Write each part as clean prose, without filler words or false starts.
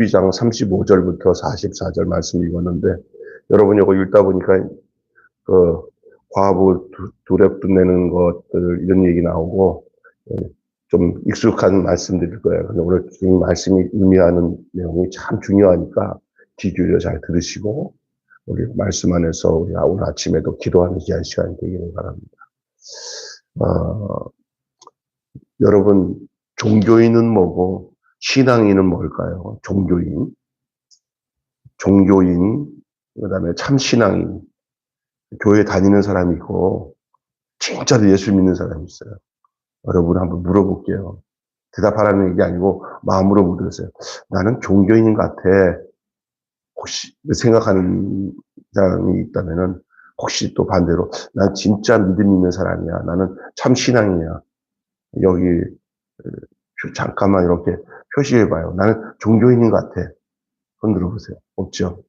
12장 35절부터 44절 말씀 읽었는데, 여러분 이거 읽다 보니까 그 과부 두렵 끝내는 것들 이런 얘기 나오고 좀 익숙한 말씀들일 거예요. 근데 오늘 이 말씀이 의미하는 내용이 참 중요하니까 귀 기울여 잘 들으시고 우리 말씀 안에서 우리 오늘 아침에도 기도하는 귀한 시간이 되기를 바랍니다. 여러분, 종교인은 뭐고 신앙인은 뭘까요? 종교인, 그다음에 참신앙인, 교회 다니는 사람이 있고 진짜로 예수 믿는 사람이 있어요. 여러분 한번 물어볼게요. 대답하라는 얘기 아니고 마음으로 물으세요. 나는 종교인인 것 같아. 혹시 생각하는 사람이 있다면은 혹시 또 반대로 난 진짜 믿음 있는 사람이야. 나는 참 신앙이야. 여기 잠깐만 이렇게 표시해봐요. 나는 종교인인 것 같아. 흔들어 보세요. 없죠.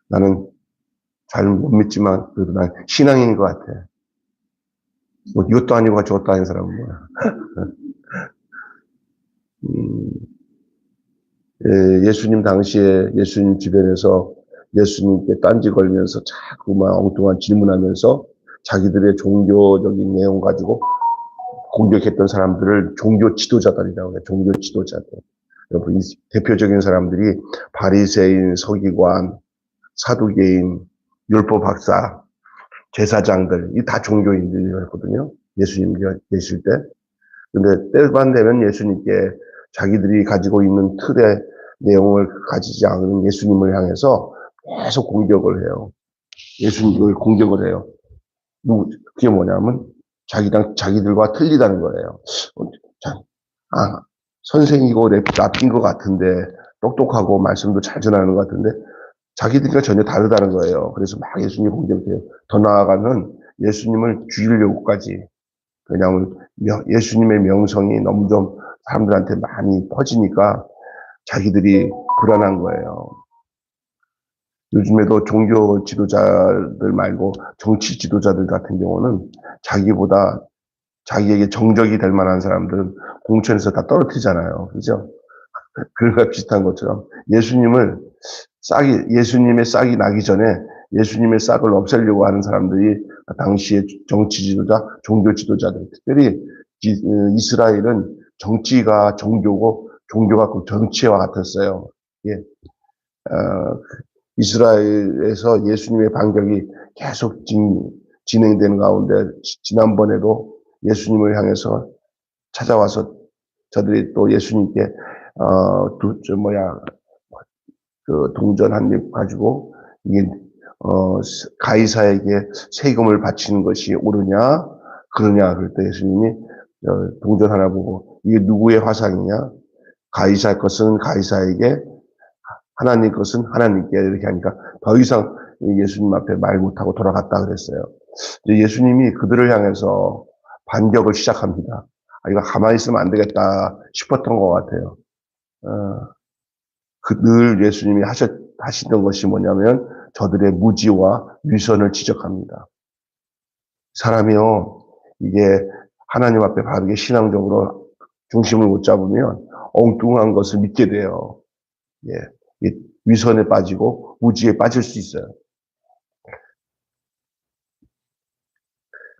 나는 잘 못 믿지만 그래도 난 신앙인인 것 같아. 뭐 이것도 아니고 저것도 아닌 사람은 뭐야. 예수님 당시에 예수님 주변에서 예수님께 딴지 걸면서 자꾸만 엉뚱한 질문하면서 자기들의 종교적인 내용 가지고 공격했던 사람들을 종교 지도자들이라고 해요. 종교 지도자들. 여러분, 대표적인 사람들이 바리새인, 서기관, 사두개인, 율법 박사, 제사장들, 이 다 종교인들이었거든요. 예수님 계실 때. 근데 때만 되면 예수님께 자기들이 가지고 있는 틀의 내용을 가지지 않은 예수님을 향해서 계속 공격을 해요. 예수님을 공격을 해요. 그게 뭐냐면 자기들과 틀리다는 거예요. 선생이고 랍인 것 같은데 똑똑하고 말씀도 잘 전하는 것 같은데 자기들과 전혀 다르다는 거예요. 그래서 막 예수님 공격해요. 더 나아가는 예수님을 죽이려고까지. 왜냐하면 예수님의 명성이 너무 좀 사람들한테 많이 퍼지니까 자기들이 불안한 거예요. 요즘에도 종교 지도자들 말고 정치 지도자들 같은 경우는 자기보다 자기에게 정적이 될 만한 사람들은 공천에서 다 떨어뜨리잖아요. 그죠? 그런 거 비슷한 것처럼 예수님의 싹이 나기 전에 예수님의 싹을 없애려고 하는 사람들이 당시의 정치 지도자, 종교 지도자들, 특별히 이스라엘은 정치가 종교고 종교가 그 정치와 같았어요. 예. 이스라엘에서 예수님의 반격이 계속 진행되는 가운데 지난번에도 예수님을 향해서 찾아와서 저들이 또 예수님께 동전 한 입 가지고 이게 가이사에게 세금을 바치는 것이 옳으냐 그러냐 그럴 때 예수님이 동전 하나 보고 이게 누구의 화상이냐 가이사 것은 가이사에게 하나님 것은 하나님께 이렇게 하니까 더 이상 예수님 앞에 말 못하고 돌아갔다 그랬어요. 예수님이 그들을 향해서 반격을 시작합니다. 이거 가만히 있으면 안 되겠다 싶었던 것 같아요. 늘 예수님이 하시던 것이 뭐냐면 저들의 무지와 위선을 지적합니다. 사람이요, 이게 하나님 앞에 바르게 신앙적으로 중심을 못 잡으면 엉뚱한 것을 믿게 돼요. 예, 위선에 빠지고 무지에 빠질 수 있어요.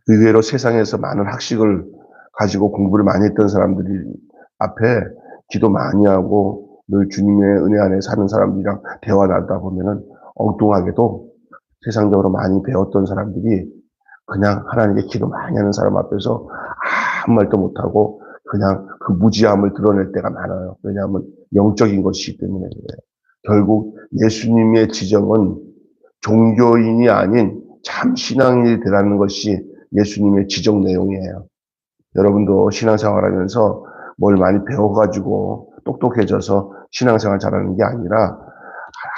의외로 세상에서 많은 학식을 가지고 공부를 많이 했던 사람들이 앞에 기도 많이 하고 늘 주님의 은혜 안에 사는 사람들이랑 대화 나누다 보면은 엉뚱하게도 세상적으로 많이 배웠던 사람들이 그냥 하나님께 기도 많이 하는 사람 앞에서 아무 말도 못하고 그냥 그 무지함을 드러낼 때가 많아요. 왜냐하면 영적인 것이기 때문에 그래요. 결국 예수님의 지적은 종교인이 아닌 참 신앙인이 되라는 것이 예수님의 지적 내용이에요. 여러분도 신앙생활하면서 뭘 많이 배워가지고 똑똑해져서 신앙생활 잘하는 게 아니라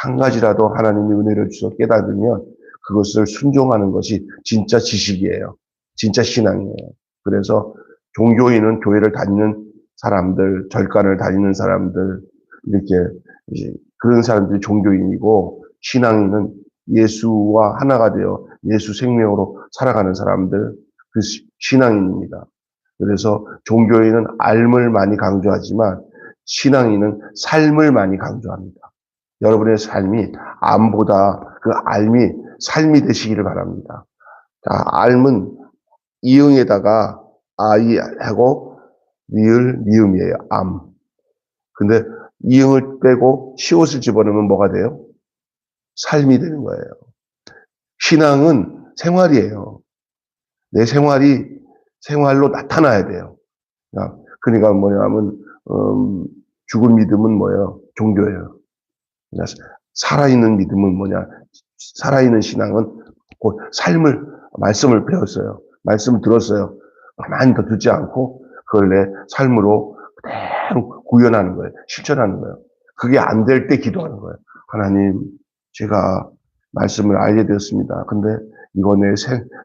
한 가지라도 하나님이 은혜를 주셔서 깨닫으면 그것을 순종하는 것이 진짜 지식이에요. 진짜 신앙이에요. 그래서 종교인은 교회를 다니는 사람들, 절간을 다니는 사람들, 이렇게 그런 사람들이 종교인이고 신앙인은 예수와 하나가 되어 예수 생명으로 살아가는 사람들, 그 신앙인입니다. 그래서 종교인은 앓을 많이 강조하지만 신앙인은 삶을 많이 강조합니다. 여러분의 삶이 암보다 그 알미 삶이 되시기를 바랍니다. 자, 알은 이응에다가 아이하고 리을 미음이에요. 암. 근데 이응을 빼고 시옷을 집어넣으면 뭐가 돼요? 삶이 되는 거예요. 신앙은 생활이에요. 내 생활로 나타나야 돼요. 그러니까 뭐냐면 죽은 믿음은 뭐예요? 종교예요. 살아있는 믿음은 뭐냐? 살아있는 신앙은 곧 말씀을 배웠어요. 말씀을 들었어요. 가만히 더 듣지 않고 그걸 내 삶으로 그대로 구현하는 거예요. 실천하는 거예요. 그게 안 될 때 기도하는 거예요. 하나님, 제가 말씀을 알게 되었습니다. 근데 이거 내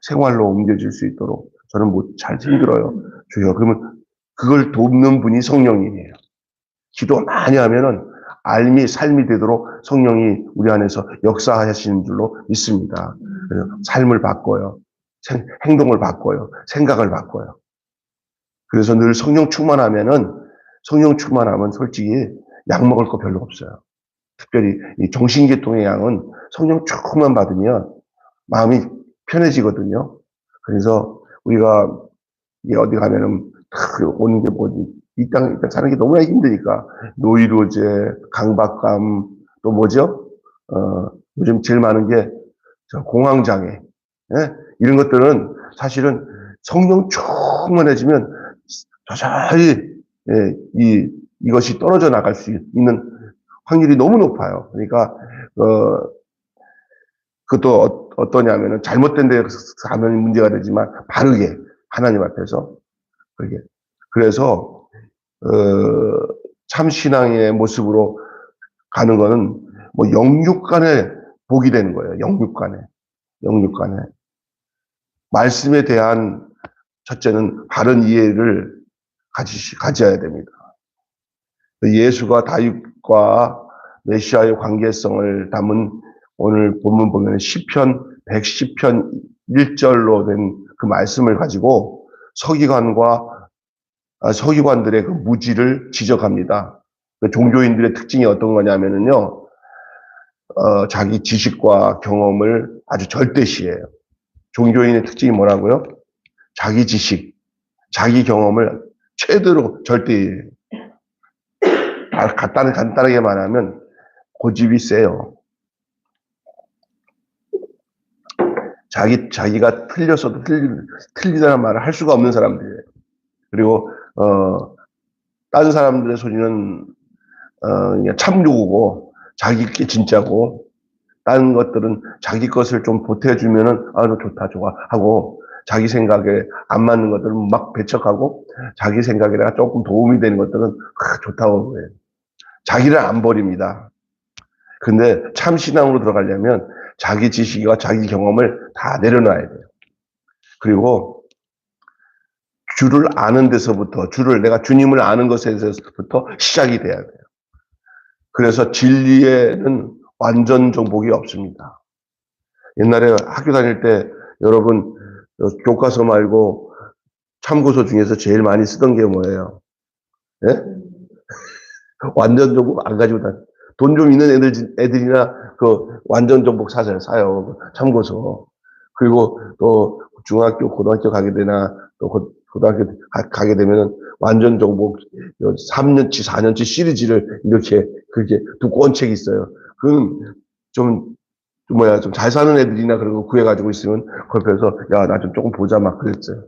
생활로 옮겨질 수 있도록 저는 잘 힘들어요. 주여. 그러면 그걸 돕는 분이 성령님이에요. 기도 많이 하면은 삶이 되도록 성령이 우리 안에서 역사하시는 줄로 믿습니다. 그래서 삶을 바꿔요. 행동을 바꿔요. 생각을 바꿔요. 그래서 늘 성령 충만하면 솔직히 약 먹을 거 별로 없어요. 특별히 이 정신계통의 양은 성령 조금만 받으면 마음이 편해지거든요. 그래서 우리가 어디 가면은 오는 게 뭐지? 이 땅 사는 게 너무나 힘드니까 노이로제, 강박감, 또 뭐죠? 요즘 제일 많은 게 공황장애, 예? 이런 것들은 사실은 성령 충만해지면 저절히 이것이 떨어져 나갈 수 있는 확률이 너무 높아요. 그러니까 그것도 어떠냐면은 잘못된 데 가면 문제가 되지만 바르게 하나님 앞에서 그래서 참 신앙의 모습으로 가는 거는 뭐 영육간에 복이 되는 거예요. 영육간에 말씀에 대한 첫째는 바른 이해를 가져야 됩니다. 예수가 다윗과 메시아의 관계성을 담은 오늘 본문 보면 시편 110편 1절로 된 그 말씀을 가지고 서기관들의 그 무지를 지적합니다. 그 종교인들의 특징이 어떤 거냐면은요, 자기 지식과 경험을 아주 절대시해요. 종교인의 특징이 뭐라고요? 자기 지식, 자기 경험을 최대로 절대해요. 간단하게 말하면 고집이 세요. 자기가 틀려서도 틀리다는 말을 할 수가 없는 사람들이에요. 그리고 다른 사람들의 소리는 그냥 참요고 자기 게 진짜고 다른 것들은 자기 것을 좀 보태주면은 너 좋다 좋아 하고 자기 생각에 안 맞는 것들은 막 배척하고 자기 생각에 내가 조금 도움이 되는 것들은 좋다고 해요. 자기를 안 버립니다. 근데 참 신앙으로 들어가려면 자기 지식과 자기 경험을 다 내려놔야 돼요. 그리고 주를 아는 데서부터 내가 주님을 아는 것에서부터 시작이 돼야 돼요. 그래서 진리에는 완전 정복이 없습니다. 옛날에 학교 다닐 때 여러분 교과서 말고 참고서 중에서 제일 많이 쓰던 게 뭐예요? 예? 완전 정복 안 가지고 돈 좀 있는 애들이나 그 완전 정복 사요. 참고서. 그리고 또 중학교, 고등학교 가게 되나 또 고등학교 가게 되면은 완전 정복 3년치, 4년치 시리즈를 이렇게 그렇게 두꺼운 책이 있어요. 그건 좀 잘 사는 애들이나 그런 거 구해가지고 있으면 거기서 야, 나 좀 조금 보자 막 그랬어요.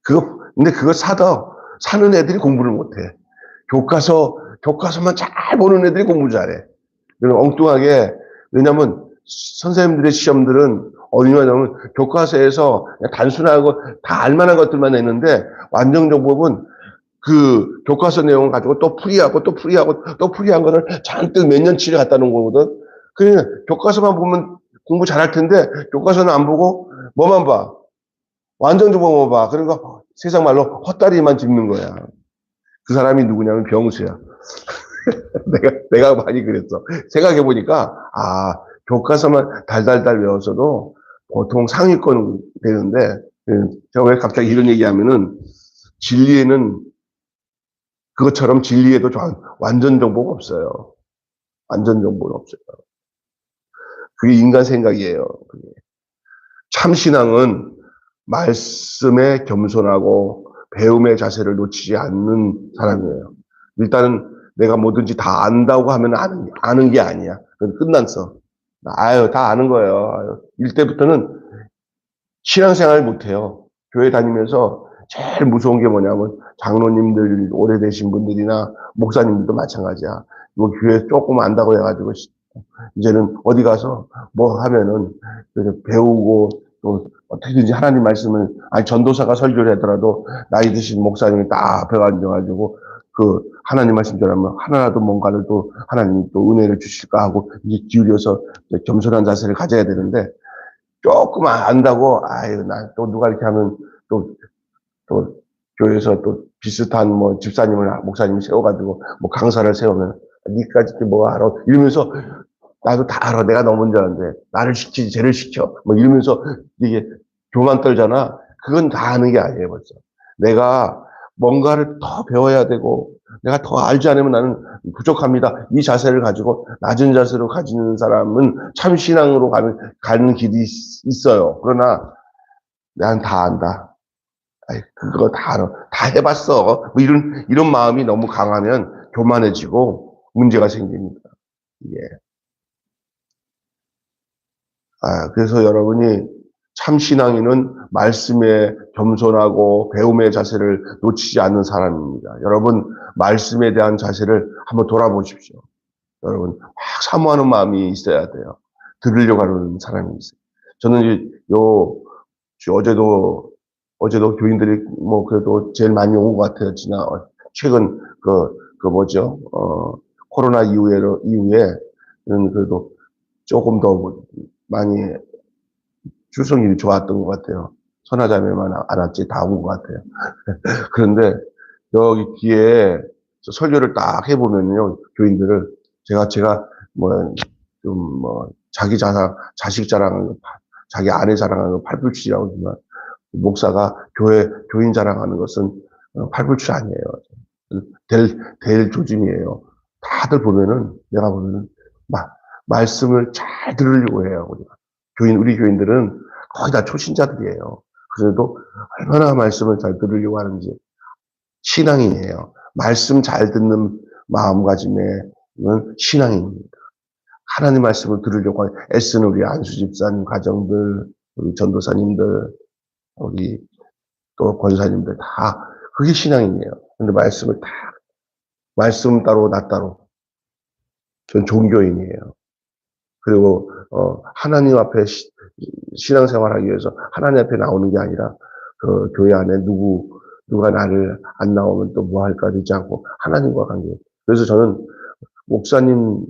근데 그거 사는 애들이 공부를 못해. 교과서만 잘 보는 애들이 공부 잘해. 엉뚱하게, 왜냐면 선생님들의 시험들은 어디냐면 교과서에서 그냥 단순하고 다 알만한 것들만 내는데 완전 정복은 그 교과서 내용을 가지고 또 풀이하고 풀이한 거를 잔뜩 몇 년치를 갖다 놓은 거거든. 그러니까 교과서만 보면 공부 잘할 텐데 교과서는 안 보고 뭐만 봐. 완전 정복만 봐. 그러니까 세상 말로 헛다리만 짚는 거야. 그 사람이 누구냐면 병수야. 내가 많이 그랬어. 생각해보니까, 교과서만 달달달 외웠어도 보통 상위권 되는데, 제가 왜 갑자기 이런 얘기하면은, 그것처럼 진리에도 완전 정보가 없어요. 안전정보는 없어요. 그게 인간 생각이에요. 그게. 참신앙은 말씀에 겸손하고 배움의 자세를 놓치지 않는 사람이에요. 일단은 내가 뭐든지 다 안다고 하면 아는 게 아니야. 그건 끝났어. 아유, 다 아는 거예요. 아유, 이때부터는 신앙생활 못해요. 교회 다니면서 제일 무서운 게 뭐냐면 장로님들 오래되신 분들이나 목사님들도 마찬가지야. 뭐 교회 조금 안다고 해가지고 이제는 어디 가서 뭐 하면은 배우고 또 어떻게든지 하나님 말씀을, 아니 전도사가 설교를 하더라도 나이 드신 목사님이 딱 앞에 앉아가지고 그 하나님 말씀 전하면 하나라도 뭔가를 또 하나님이 또 은혜를 주실까 하고 이제 기울여서 겸손한 자세를 가져야 되는데, 조금 안다고 아유 나 또 누가 이렇게 하면 또 교회에서 또 비슷한 뭐 집사님을 목사님이 세워가지고 뭐 강사를 세우면 니까지 뭐 알아 이러면서, 나도 다 알아. 내가 너무 먼저 하는데 나를 시키지 쟤를 시켜. 뭐 이러면서 이게 교만 떨잖아. 그건 다 아는 게 아니에요, 벌써. 내가 뭔가를 더 배워야 되고 내가 더 알지 않으면 나는 부족합니다. 이 자세를 가지고 낮은 자세로 가지는 사람은 참 신앙으로 가는 길이 있어요. 그러나 난 다 안다. 아이, 그거 다 알아. 다 해봤어. 뭐 이런 마음이 너무 강하면 교만해지고 문제가 생깁니다. 예. 그래서 여러분이 참신앙인은 말씀에 겸손하고 배움의 자세를 놓치지 않는 사람입니다. 여러분, 말씀에 대한 자세를 한번 돌아보십시오. 여러분, 막 사모하는 마음이 있어야 돼요. 들으려고 하는 사람이 있어요. 저는 어제도 교인들이 뭐 그래도 제일 많이 온 것 같아요. 최근 뭐죠? 코로나 이후에는 그래도 조금 더 많이 출석률이 좋았던 것 같아요. 선화자매만 안 왔지 다 온 것 같아요. 그런데 여기 뒤에 설교를 딱 해보면요, 교인들을 제가 자기 자식 자랑하는 거, 자기 아내 자랑하는 거 팔불출이라고 하지만 목사가 교인 자랑하는 것은 팔불출 아니에요. 될 조짐이에요. 다들 보면은 내가 보면은 말씀을 잘 들으려고 해요. 우리 교인들은 거의 다 초신자들이에요. 그래도 얼마나 말씀을 잘 들으려고 하는지 신앙인이에요. 말씀 잘 듣는 마음가짐에는 신앙인입니다. 하나님 말씀을 들으려고 애쓰는 우리 안수 집사님 가정들, 우리 전도사님들, 우리 또 권사님들 다 그게 신앙이에요. 근데 말씀 따로 나 따로. 전 종교인이에요. 그리고 하나님 앞에 신앙생활하기 위해서 하나님 앞에 나오는 게 아니라 그 교회 안에 누가 나를 안 나오면 또 뭐 할까 되지 않고 하나님과 관계. 그래서 저는 목사님이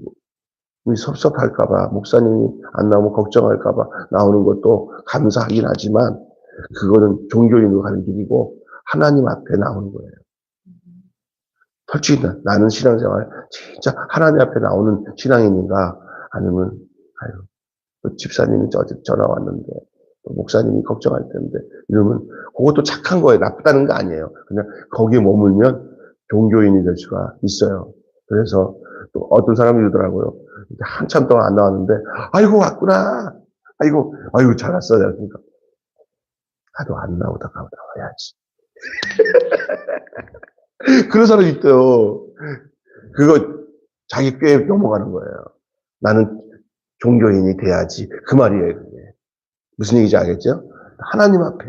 섭섭할까봐, 목사님이 안 나오면 걱정할까봐 나오는 것도 감사하긴 하지만 그거는 종교인으로 가는 길이고 하나님 앞에 나오는 거예요. 솔직히 나는 신앙생활 진짜 하나님 앞에 나오는 신앙인인가, 아니면 집사님이 전화 왔는데 목사님이 걱정할 텐데 이러면 그것도 착한 거예요. 나쁘다는 거 아니에요. 그냥 거기에 머물면 종교인이 될 수가 있어요. 그래서 또 어떤 사람이 이러더라고요. 한참 동안 안 나왔는데 아이고 왔구나. 아이고 잘 왔어. 그러니까 나도 안 나오다가 나와야지. 그런 사람이 있대요. 그거 자기 꾀에 넘어가는 거예요. 나는 종교인이 돼야지. 그 말이에요. 그게. 무슨 얘기인지 알겠죠? 하나님 앞에.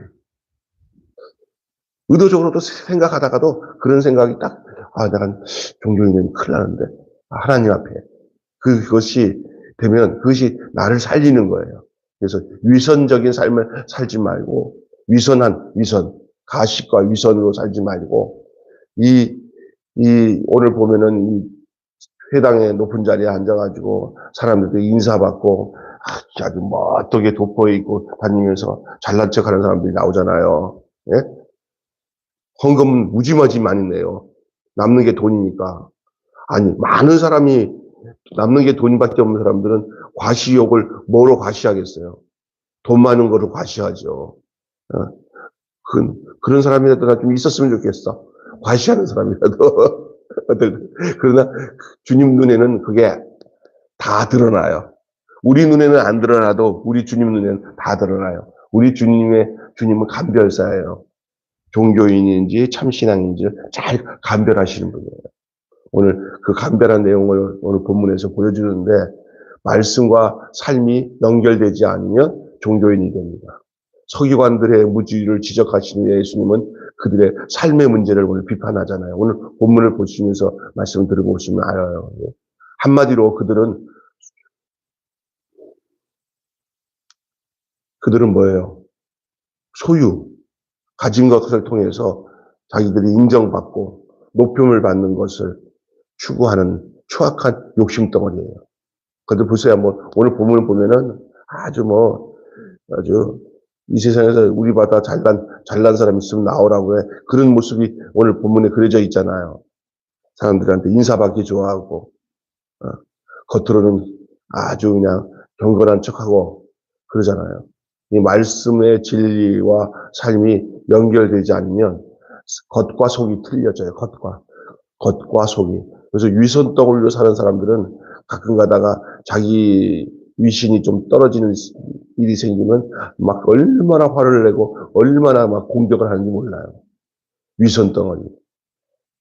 의도적으로도 생각하다가도 그런 생각이 딱, 내가 종교인은 큰일 나는데. 하나님 앞에. 그것이 되면 그것이 나를 살리는 거예요. 그래서 위선적인 삶을 살지 말고, 위선, 가식과 위선으로 살지 말고, 오늘 보면은 이 회당의 높은 자리에 앉아가지고 사람들도 인사받고 아주 멋지게 돋보여 있고 다니면서 잘난 척하는 사람들이 나오잖아요. 예? 헌금은 무지마지 많이 내요. 남는 게 돈이니까. 아니, 많은 사람이 남는 게 돈밖에 없는 사람들은 과시욕을 뭐로 과시하겠어요? 돈 많은 거로 과시하죠. 그런 사람이라도 나 좀 있었으면 좋겠어. 과시하는 사람이라도. 그러나 주님 눈에는 그게 다 드러나요. 우리 눈에는 안 드러나도 우리 주님 눈에는 다 드러나요. 우리 주님은 감별사예요. 종교인인지 참신앙인지 잘 감별하시는 분이에요. 오늘 그 감별한 내용을 오늘 본문에서 보여주는데, 말씀과 삶이 연결되지 않으면 종교인이 됩니다. 서기관들의 무지를 지적하시는 예수님은 그들의 삶의 문제를 오늘 비판하잖아요. 오늘 본문을 보시면서 말씀을 들어보시면 알아요. 한마디로 그들은 뭐예요? 소유, 가진 것을 통해서 자기들이 인정받고 높임을 받는 것을 추구하는 추악한 욕심덩어리예요. 그들 보세요. 오늘 본문을 보면은 아주 이 세상에서 우리보다 잘난 사람 있으면 나오라고 해. 그런 모습이 오늘 본문에 그려져 있잖아요. 사람들한테 인사받기 좋아하고, 겉으로는 아주 그냥 경건한 척하고 그러잖아요. 이 말씀의 진리와 삶이 연결되지 않으면 겉과 속이 틀려져요. 겉과 속이. 그래서 위선 덩어리로 사는 사람들은 가끔 가다가 자기 위신이 좀 떨어지는 일이 생기면 막 얼마나 화를 내고 얼마나 막 공격을 하는지 몰라요. 위선 덩어리.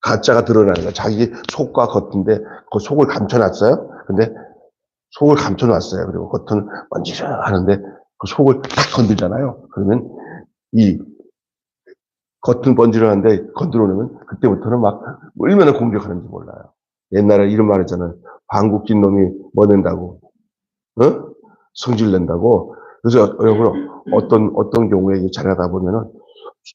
가짜가 드러나는 거야. 자기 속과 겉인데 그 속을 감춰놨어요. 근데 속을 감춰놨어요. 그리고 겉은 번지르하는데 그 속을 딱 건들잖아요. 그러면 이 겉은 번지르한데 건드려놓으면 그때부터는 막 얼마나 공격하는지 몰라요. 옛날에 이런 말 했잖아요. 방귀낀 놈이 뭐 낸다고, 성질 낸다고. 그래서 여러분 어떤 경우에 잘하다 보면은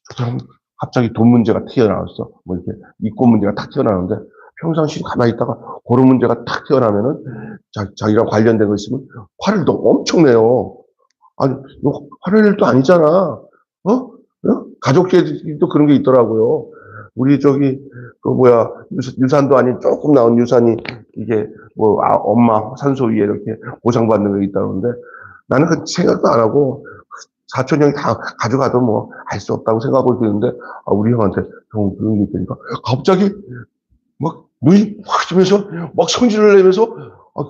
저 사람 갑자기 돈 문제가 튀어나왔어. 뭐 이렇게 이권 문제가 탁 튀어나오는데 평상시 가만히 있다가 그런 문제가 탁 튀어나오면은 자기랑 관련된 거 있으면 화를 또 엄청 내요. 아니, 너 화낼 일도 아니잖아. 가족끼리도 그런 게 있더라고요. 우리 유산도 아닌 조금 나온 유산이 이게 엄마 산소 위에 이렇게 보상받는 게 있다는데 나는 그 생각도 안 하고 사촌 형이 다 가져가도 뭐 알 수 없다고 생각하고 있는데, 우리 형한테 형 그런 게 있다니까 갑자기 막 눈이 확 뜨면서 막 성질을 내면서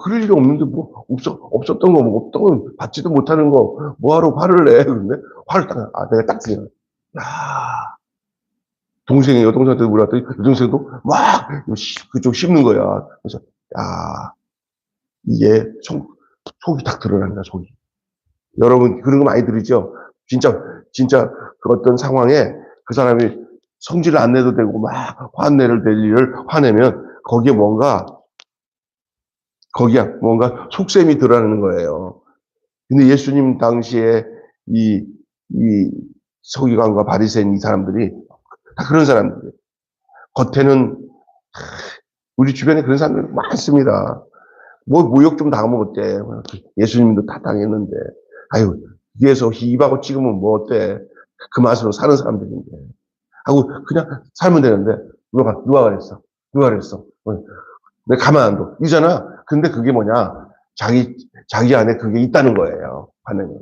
그럴 일이 없는데 뭐 없었던 거 뭐 없던 거 받지도 못하는 거 뭐하러 화를 내. 그런데 화를 내가 딱 쓰잖아. 야, 여동생한테 물어봤더니 여동생도 막 그쪽 씹는 거야. 그래서 야, 이게 속이 딱 드러난다. 속이. 여러분 그런 거 많이 들으죠? 진짜 그 어떤 상황에 그 사람이 성질을 안 내도 되고 막 화내를 낼 일을 화내면 거기에 뭔가 속셈이 드러나는 거예요. 근데 예수님 당시에 이 서기관과 바리새인 이 사람들이 다 그런 사람들이에요. 겉에는 우리 주변에 그런 사람들이 많습니다. 뭐 모욕 좀 당하면 어때? 예수님도 다 당했는데. 아유, 위에서 입하고 찍으면 뭐 어때? 그 맛으로 사는 사람들인데. 하고 그냥 살면 되는데 누가 그랬어? 내가 가만 안 둬. 이잖아. 근데 그게 뭐냐? 자기 안에 그게 있다는 거예요. 반응이.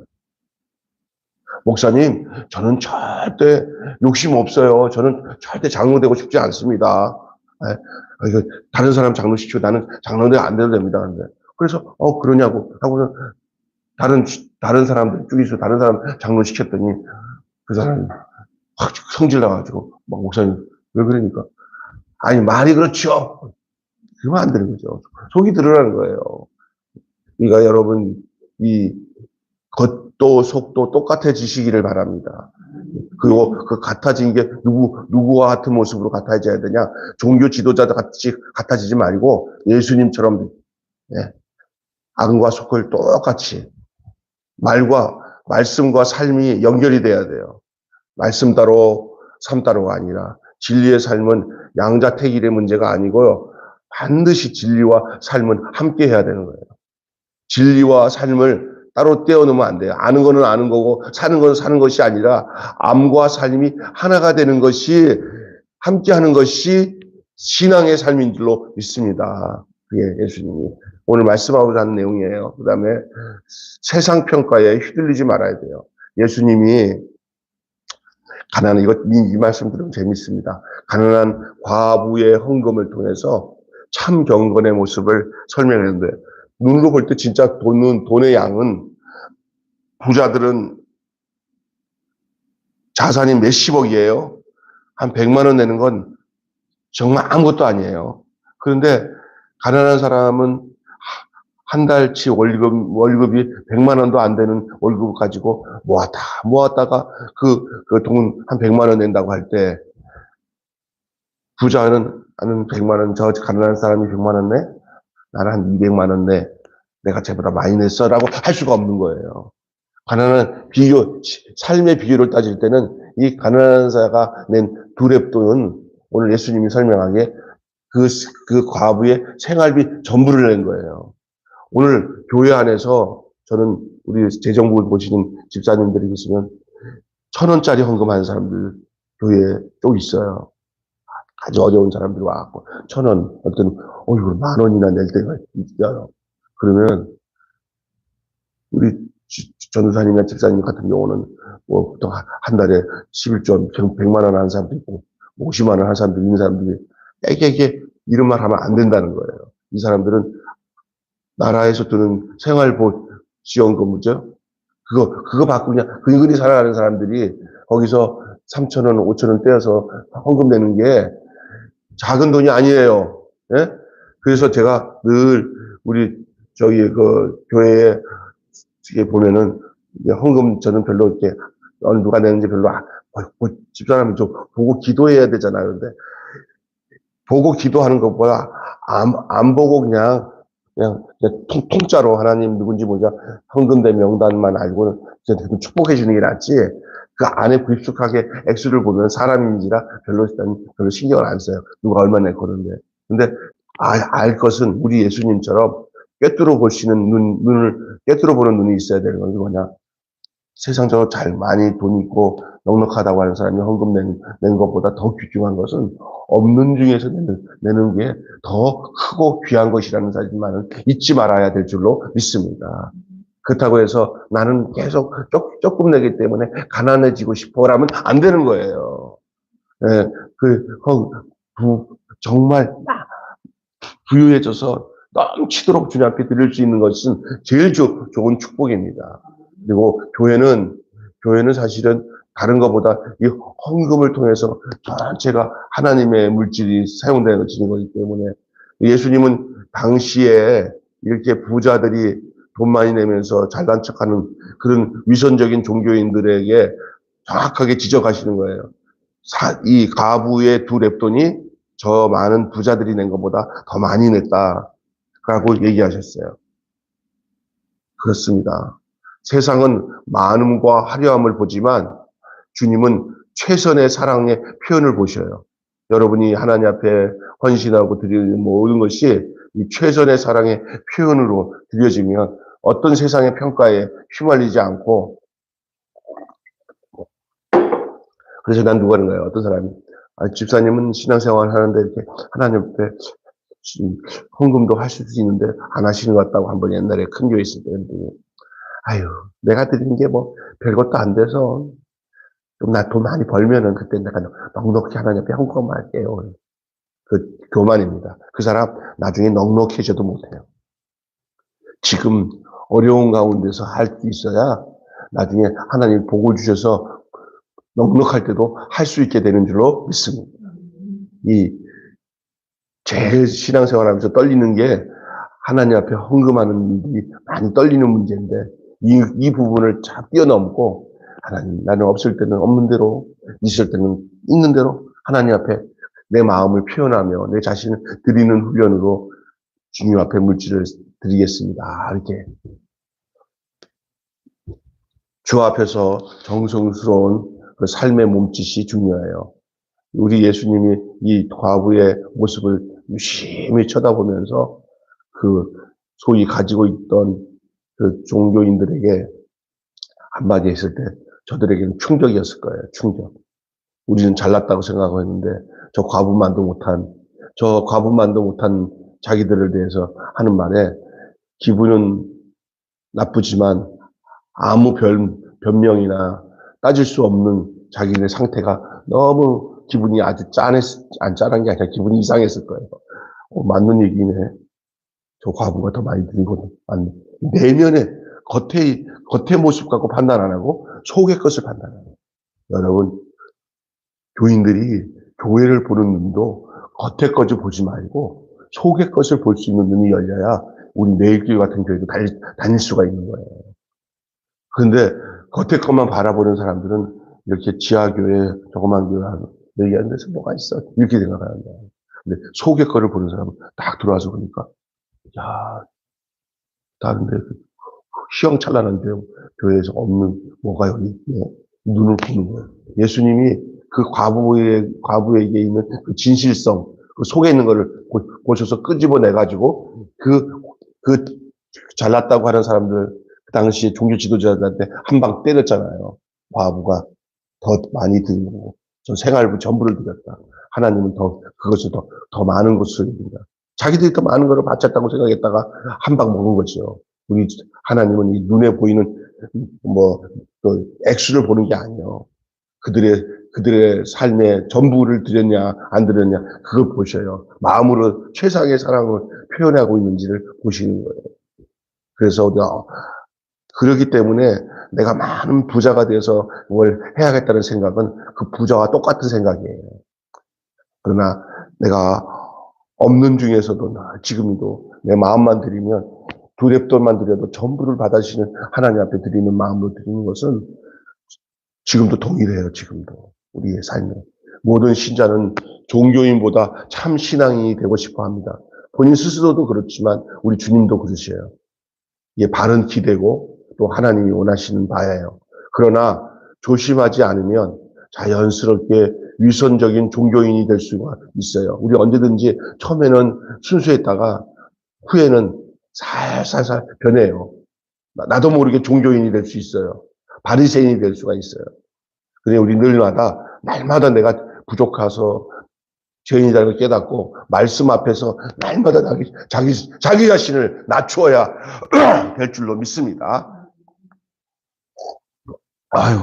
목사님, 저는 절대 욕심 없어요. 저는 절대 장로 되고 싶지 않습니다. 이거 다른 사람 장로 시키고 나는 장로대 안 돼도 됩니다. 근데 그래서 그러냐고 하고는 다른 사람들 중에서 다른 사람 장로 시켰더니 그 사람이 확 성질 나가지고 막 목사님 왜 그러니까 아니 말이 그렇죠. 그러면 안 되는 거죠. 속이 드러나는 거예요. 그러니까 여러분 이 겉도 속도 똑같아지시기를 바랍니다. 그리고 그 같아진 게 누구와 같은 모습으로 같아져야 되냐? 종교 지도자들 같이 같아지지 말고 예수님처럼 안과 속을 똑같이 말씀과 삶이 연결이 돼야 돼요. 말씀 따로 삶 따로가 아니라 진리의 삶은 양자택일의 문제가 아니고요. 반드시 진리와 삶은 함께 해야 되는 거예요. 진리와 삶을 따로 떼어놓으면 안 돼요. 아는 거는 아는 거고 사는 건 사는 것이 아니라 암과 삶이 하나가 되는 것이 함께 하는 것이 신앙의 삶인 줄로 믿습니다. 그게 예수님이 오늘 말씀하고자 하는 내용이에요. 그 다음에 세상 평가에 휘둘리지 말아야 돼요. 예수님이 이 말씀 들으면 재밌습니다. 가난한 과부의 헌금을 통해서 참 경건의 모습을 설명했는데 눈으로 볼 때 진짜 돈의 양은 부자들은 자산이 몇십억이에요. 한 100만 원 내는 건 정말 아무것도 아니에요. 그런데 가난한 사람은 한 달치 월급이 100만 원도 안 되는 월급을 가지고 모았다가 그 돈 한 100만 원 낸다고 할 때 부자는 나는 100만 원, 저 가난한 사람이 100만 원 내? 나는 한 200만 원 내. 내가 쟤보다 많이 냈어. 라고 할 수가 없는 거예요. 삶의 비교를 따질 때는 이 가난한 자가 낸 두 렙돈은 오늘 예수님이 설명하기에 그 과부의 생활비 전부를 낸 거예요. 오늘 교회 안에서 저는 우리 재정부 보시는 집사님들이 있으면 1,000원짜리 헌금하는 사람들 교회에 또 있어요. 아주 어려운 사람들이 와갖고 1,000원, 어떤 이거 10,000원이나 낼 때가 있어요. 그러면 우리 전도사님이나 집사님 같은 경우는 보통 한 달에 11조 100만 원 하는 사람도 있고 50만 원 하는 사람도 있는 사람들이 깨게 이런 말 하면 안 된다는 거예요. 이 사람들은 나라에서 드는 생활지원금이죠. 그거 받고 그냥 근근히 살아가는 사람들이 거기서 3,000원, 5,000원 떼어서 헌금 내는 게 작은 돈이 아니에요. 예? 그래서 제가 늘 우리 교회에 보면은 헌금 저는 별로 이렇게 누가 내는지 별로 집사람이 좀 보고 기도해야 되잖아요. 근데 보고 기도하는 것보다 안 보고 그냥 통짜로 하나님 누군지 모자 헌금된 명단만 알고는 축복해 주는 게 낫지. 그 안에 깊숙하게 액수를 보면 사람인지라 별로 신경을 안 써요. 누가 얼마 냈거든요. 근데 알 것은 우리 예수님처럼 꿰뚫어 보시는 눈을 꿰뚫어 보는 눈이 있어야 되는 건 뭐냐? 세상적으로 많이 돈 있고 넉넉하다고 하는 사람이 헌금 낸 것보다 더 귀중한 것은 없는 중에서 내는 게 더 크고 귀한 것이라는 사실만은 잊지 말아야 될 줄로 믿습니다. 그렇다고 해서 나는 계속 조금 내기 때문에 가난해지고 싶어라면 안 되는 거예요. 예, 정말 부유해져서 넘치도록 주님 앞에 드릴 수 있는 것은 제일 좋은 축복입니다. 그리고 교회는 사실은 다른 것보다 이 헌금을 통해서 전체가 하나님의 물질이 사용되는 거기 때문에 예수님은 당시에 이렇게 부자들이 돈 많이 내면서 잘난 척하는 그런 위선적인 종교인들에게 정확하게 지적하시는 거예요. 이 가부의 두 렙돈이 저 많은 부자들이 낸 것보다 더 많이 냈다라고 얘기하셨어요. 그렇습니다. 세상은 많음과 화려함을 보지만 주님은 최선의 사랑의 표현을 보셔요. 여러분이 하나님 앞에 헌신하고 드리는 모든 것이 이 최선의 사랑의 표현으로 드려지면 어떤 세상의 평가에 휘말리지 않고, 그래서 난 누가 하는 거예요. 어떤 사람이 집사님은 신앙생활 하는데 이렇게 하나님 앞에 헌금도 하실 수 있는데 안 하시는 것 같다고 한번 옛날에 큰 교회 있을 때 아유 내가 드리는 게 뭐 별것도 안 돼서 좀 나 돈 많이 벌면은 그때 내가 넉넉히 하나님 앞에 헌금만 할게요. 그 교만입니다. 그 사람 나중에 넉넉해져도 못해요. 지금 어려운 가운데서 할 수 있어야 나중에 하나님 복을 주셔서 넉넉할 때도 할 수 있게 되는 줄로 믿습니다. 제일 신앙생활하면서 떨리는 게 하나님 앞에 헌금하는 일이 많이 떨리는 문제인데 이 부분을 잘 뛰어넘고 하나님 나는 없을 때는 없는 대로 있을 때는 있는 대로 하나님 앞에 내 마음을 표현하며 내 자신을 드리는 훈련으로 주님 앞에 물질을 드리겠습니다. 이렇게 주 앞에서 정성스러운 그 삶의 몸짓이 중요해요. 우리 예수님이 이 과부의 모습을 유심히 쳐다보면서 그 소위 가지고 있던 그 종교인들에게 한마디 했을 때 저들에게는 충격이었을 거예요. 충격. 우리는 잘났다고 생각하고 했는데 저 과부만도 못한 자기들을 대해서 하는 말에 기분은 나쁘지만 아무 변명이나 따질 수 없는 자기네 상태가 너무 기분이 아주 짠한 게 아니라 기분이 이상했을 거예요. 맞는 얘기네. 저 과부가 더 많이 드린 건 맞네. 내면의 겉의 모습 갖고 판단 안 하고 속의 것을 판단해요. 여러분, 교인들이 교회를 보는 눈도 겉의 것을 보지 말고 속의 것을 볼 수 있는 눈이 열려야 우리 매일교회 같은 교회도 다닐 수가 있는 거예요. 그런데 겉의 것만 바라보는 사람들은 이렇게 지하교회, 조그만 교회 하고 여기 앉아서 뭐가 있어? 이렇게 생각하는 거예요. 근데 속의 거를 보는 사람은 딱 들어와서 보니까, 야, 다른데 휘황찬란한 교회에서 없는 뭐가 여기 있네. 눈을 보는 거예요. 예수님이 그 과부에게 있는 그 진실성, 그 속에 있는 거를 보셔서 끄집어내가지고 그 잘났다고 하는 사람들, 그 당시 종교 지도자들한테 한 방 때렸잖아요. 과부가 더 많이 드리고, 저 생활부 전부를 드렸다. 하나님은 그것을 더 많은 것을 드린다. 자기들이 더 많은 것을 바쳤다고 생각했다가 한 방 먹은 거죠. 우리 하나님은 이 눈에 보이는 그 액수를 보는 게 아니에요. 그들의 삶의 전부를 드렸냐 안 드렸냐 그걸 보셔요. 마음으로 최상의 사랑을 표현하고 있는지를 보시는 거예요. 그래서 그렇기 때문에 내가 많은 부자가 돼서 뭘 해야겠다는 생각은 그 부자와 똑같은 생각이에요. 그러나 내가 없는 중에서도 지금도 내 마음만 드리면 두 랩돈만 드려도 전부를 받아주시는 하나님 앞에 드리는 마음으로 드리는 것은 지금도 동일해요. 지금도 우리의 삶에 모든 신자는 종교인보다 참 신앙인이 되고 싶어 합니다. 본인 스스로도 그렇지만 우리 주님도 그러셔요. 이게 바른 기대고 또 하나님이 원하시는 바예요. 그러나 조심하지 않으면 자연스럽게 위선적인 종교인이 될 수가 있어요. 우리 언제든지 처음에는 순수했다가 후에는 살살살 변해요. 나도 모르게 종교인이 될 수 있어요. 바리새인이 될 수가 있어요. 근데 우리 날마다 내가 부족해서 죄인이라는 걸 깨닫고 말씀 앞에서 날마다 자기 자신을 낮추어야 될 줄로 믿습니다. 아유,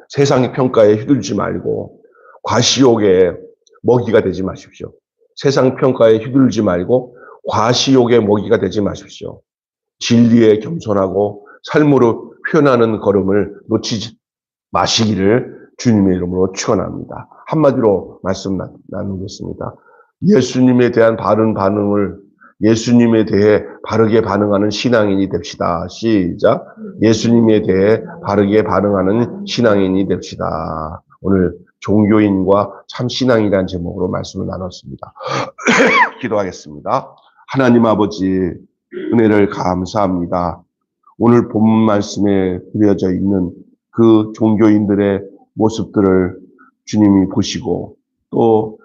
세상의 평가에 휘둘리지 말고 과시욕의 먹이가 되지 마십시오. 세상 평가에 휘둘리지 말고 과시욕의 먹이가 되지 마십시오. 진리에 겸손하고 삶으로 표현하는 걸음을 놓치지 마시기를 주님의 이름으로 축원합니다. 한마디로 말씀 나누겠습니다. 예수님에 대한 바른 반응을 예수님에 대해 바르게 반응하는 신앙인이 됩시다. 시작. 예수님에 대해 바르게 반응하는 신앙인이 됩시다. 오늘 종교인과 참 신앙이라는 제목으로 말씀을 나눴습니다. 기도하겠습니다. 하나님 아버지 은혜를 감사합니다. 오늘 본문 말씀에 그려져 있는 그 종교인들의 모습들을 주님이 보시고 또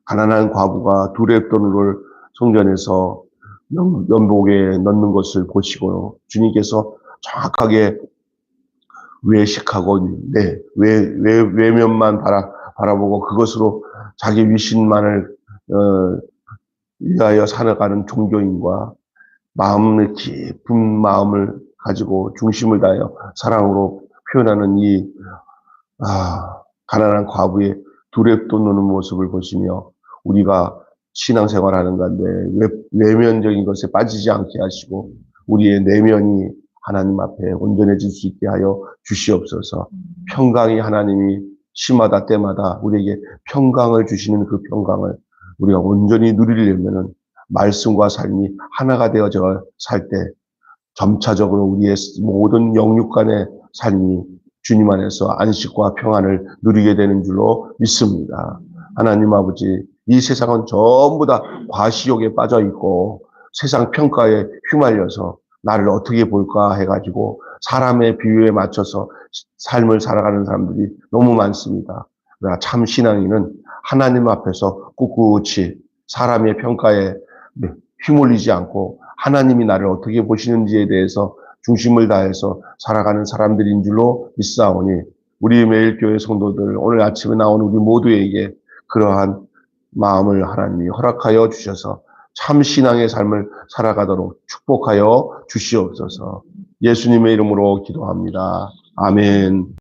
가난한 과부가 두 렙돈을 성전에서 연복에 넣는 것을 보시고 주님께서 정확하게 외식하고 외면만 바라보고 그것으로 자기 위신만을 위하여 살아가는 종교인과 마음의 깊은 마음을 가지고 중심을 다하여 사랑으로 표현하는 가난한 과부의 두 렙돈 노는 모습을 보시며 우리가 신앙생활하는 가운데 외면적인 것에 빠지지 않게 하시고 우리의 내면이 하나님 앞에 온전해질 수 있게 하여 주시옵소서. 평강이 하나님이 시마다 때마다 우리에게 평강을 주시는 그 평강을 우리가 온전히 누리려면은 말씀과 삶이 하나가 되어져 살 때 점차적으로 우리의 모든 영육 간의 삶이 주님 안에서 안식과 평안을 누리게 되는 줄로 믿습니다. 하나님 아버지, 이 세상은 전부 다 과시욕에 빠져 있고 세상 평가에 휘말려서 나를 어떻게 볼까 해가지고 사람의 비유에 맞춰서 삶을 살아가는 사람들이 너무 많습니다. 그러나 참 신앙인은 하나님 앞에서 꿋꿋이 사람의 평가에 휘몰리지 않고 하나님이 나를 어떻게 보시는지에 대해서 중심을 다해서 살아가는 사람들인 줄로 믿사오니 우리 매일교회 성도들 오늘 아침에 나온 우리 모두에게 그러한 마음을 하나님이 허락하여 주셔서 참 신앙의 삶을 살아가도록 축복하여 주시옵소서. 예수님의 이름으로 기도합니다. 아멘.